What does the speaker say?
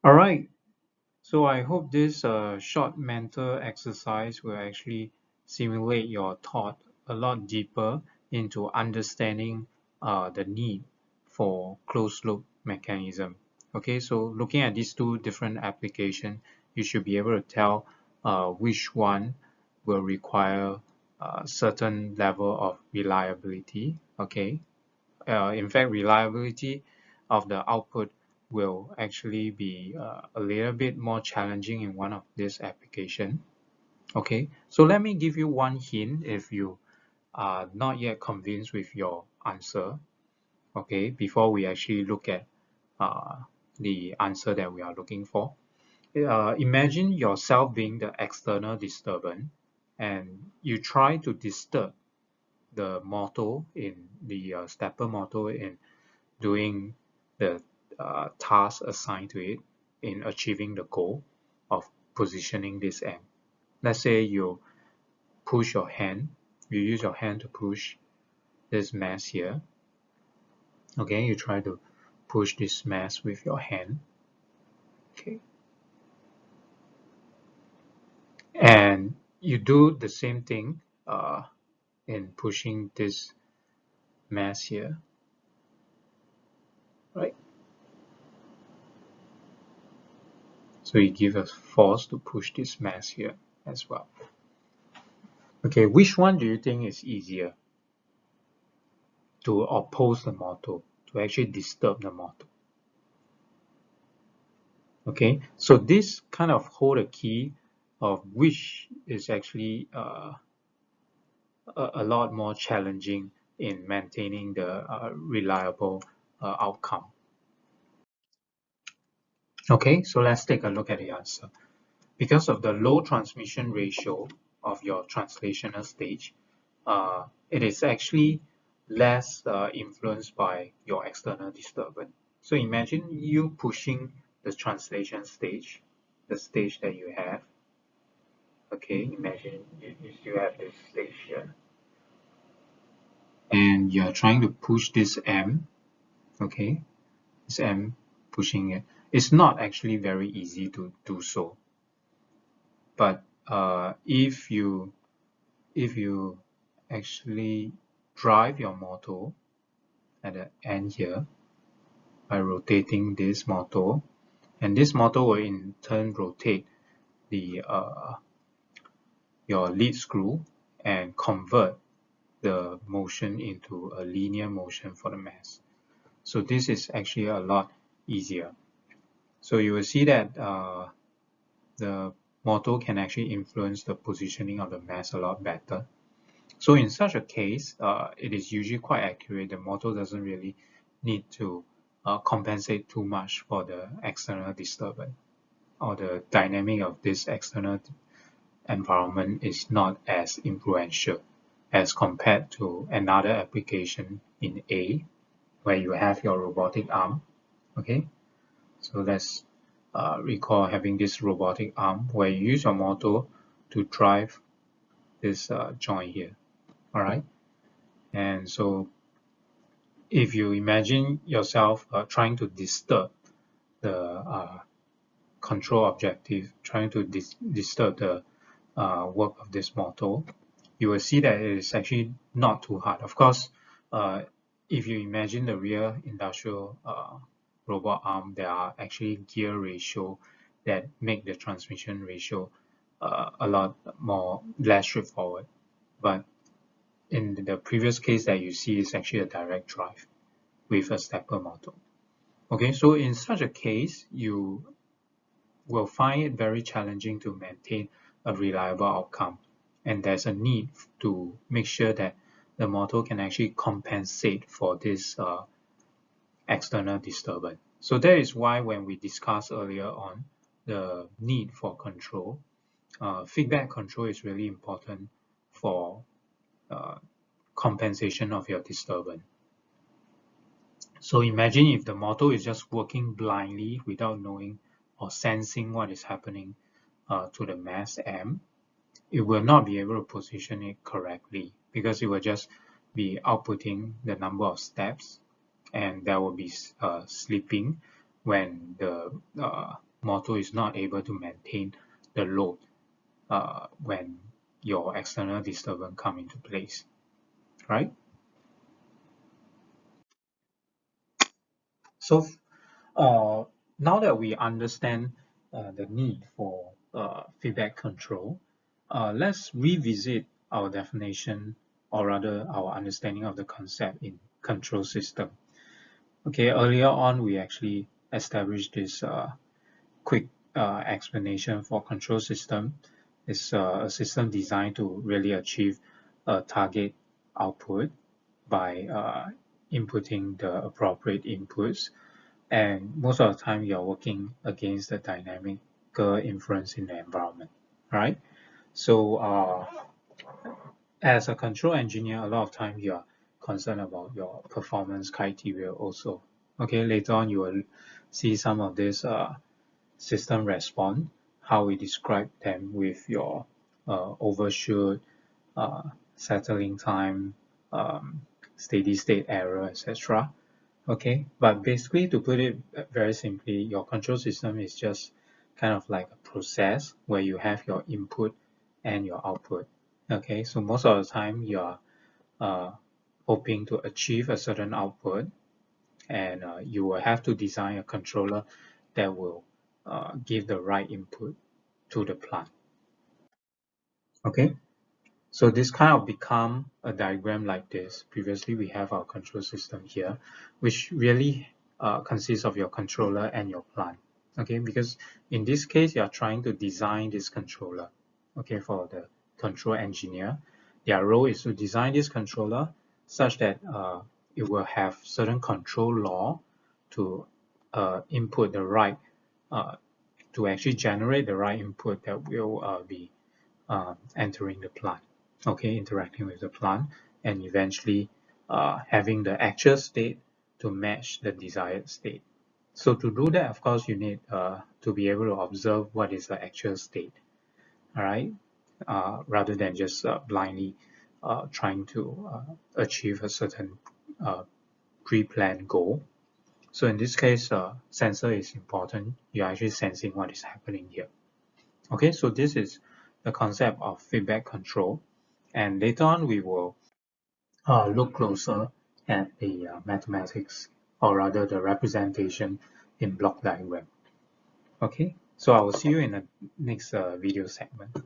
All right, so I hope this short mental exercise will actually simulate your thought a lot deeper into understanding the need for closed loop mechanism. Okay, so looking at these two different applications, you should be able to tell which one will require a certain level of reliability. Okay, in fact, reliability of the output will actually be a little bit more challenging in one of these applications. Okay, so let me give you one hint if you are not yet convinced with your answer. Okay, before we actually look at uh, the answer that we are looking for. Imagine yourself being the external disturbance and you try to disturb the motor in the stepper motor in doing the task assigned to it in achieving the goal of positioning this end. Let's say you push your hand, you use your hand to push this mass here. Okay, you try to push this mass with your hand. Okay, and you do the same thing in pushing this mass here, right? So you give a force to push this mass here as well. Okay, which one do you think is easier? To oppose the motor, to actually disturb the motor. Okay, so this kind of hold a key of which is actually a lot more challenging in maintaining the reliable outcome. Okay, so let's take a look at the answer. Because of the low transmission ratio of your translational stage, it is actually less influenced by your external disturbance. So imagine you pushing the translation stage, the stage that you have. Okay, imagine you still have this stage here. And you're trying to push this M, okay, this M pushing it. It's not actually very easy to do so. But if you actually drive your motor at the end here by rotating this motor, and this motor will in turn rotate the your lead screw and convert the motion into a linear motion for the mass. So this is actually a lot easier. So you will see that the motor can actually influence the positioning of the mass a lot better. So in such a case, it is usually quite accurate. The motor doesn't really need to compensate too much for the external disturbance, or the dynamic of this external environment is not as influential as compared to another application in A, where you have your robotic arm. Okay, so let's recall having this robotic arm where you use your motor to drive this joint here. All right, and so if you imagine yourself trying to disturb the control objective, trying to disturb the work of this motor, you will see that it is actually not too hard. Of course, if you imagine the real industrial robot arm, there are actually gear ratio that make the transmission ratio a lot more less straightforward. But in the previous case that you see is actually a direct drive with a stepper motor. Okay, so in such a case, you will find it very challenging to maintain a reliable outcome, and there's a need to make sure that the motor can actually compensate for this external disturbance. So that is why when we discussed earlier on the need for control, feedback control is really important for uh, compensation of your disturbance. So imagine if the motor is just working blindly without knowing or sensing what is happening to the mass M, it will not be able to position it correctly because it will just be outputting the number of steps, and there will be sleeping when the motor is not able to maintain the load when your external disturbance come into place, right? So now that we understand the need for feedback control, let's revisit our definition, or rather our understanding of the concept in control system. Okay, earlier on we actually established this quick explanation for control system. It's a system designed to really achieve a target output by inputting the appropriate inputs, and most of the time you're working against the dynamical influence in the environment, right? So as a control engineer, a lot of time you are concerned about your performance criteria also. Okay, later on you will see some of this system response, how we describe them with your overshoot, settling time, steady state error, etc. Okay, but basically, to put it very simply, your control system is just kind of like a process where you have your input and your output. Okay, so most of the time you are hoping to achieve a certain output, and you will have to design a controller that will give the right input to the plant. Okay, so this kind of become a diagram like this. Previously, we have our control system here, which really consists of your controller and your plant. Okay, because in this case, you are trying to design this controller. Okay, for the control engineer, their role is to design this controller such that it will have certain control law to input the right, to actually generate the right input that will be entering the plant, okay, interacting with the plant, and eventually having the actual state to match the desired state. So to do that, of course, you need to be able to observe what is the actual state, all right, rather than just blindly trying to achieve a certain pre-planned goal. So in this case, sensor is important. You're actually sensing what is happening here. Okay, so this is the concept of feedback control, and later on we will look closer at the mathematics, or rather the representation in block diagram. Okay, so I will see you in the next video segment.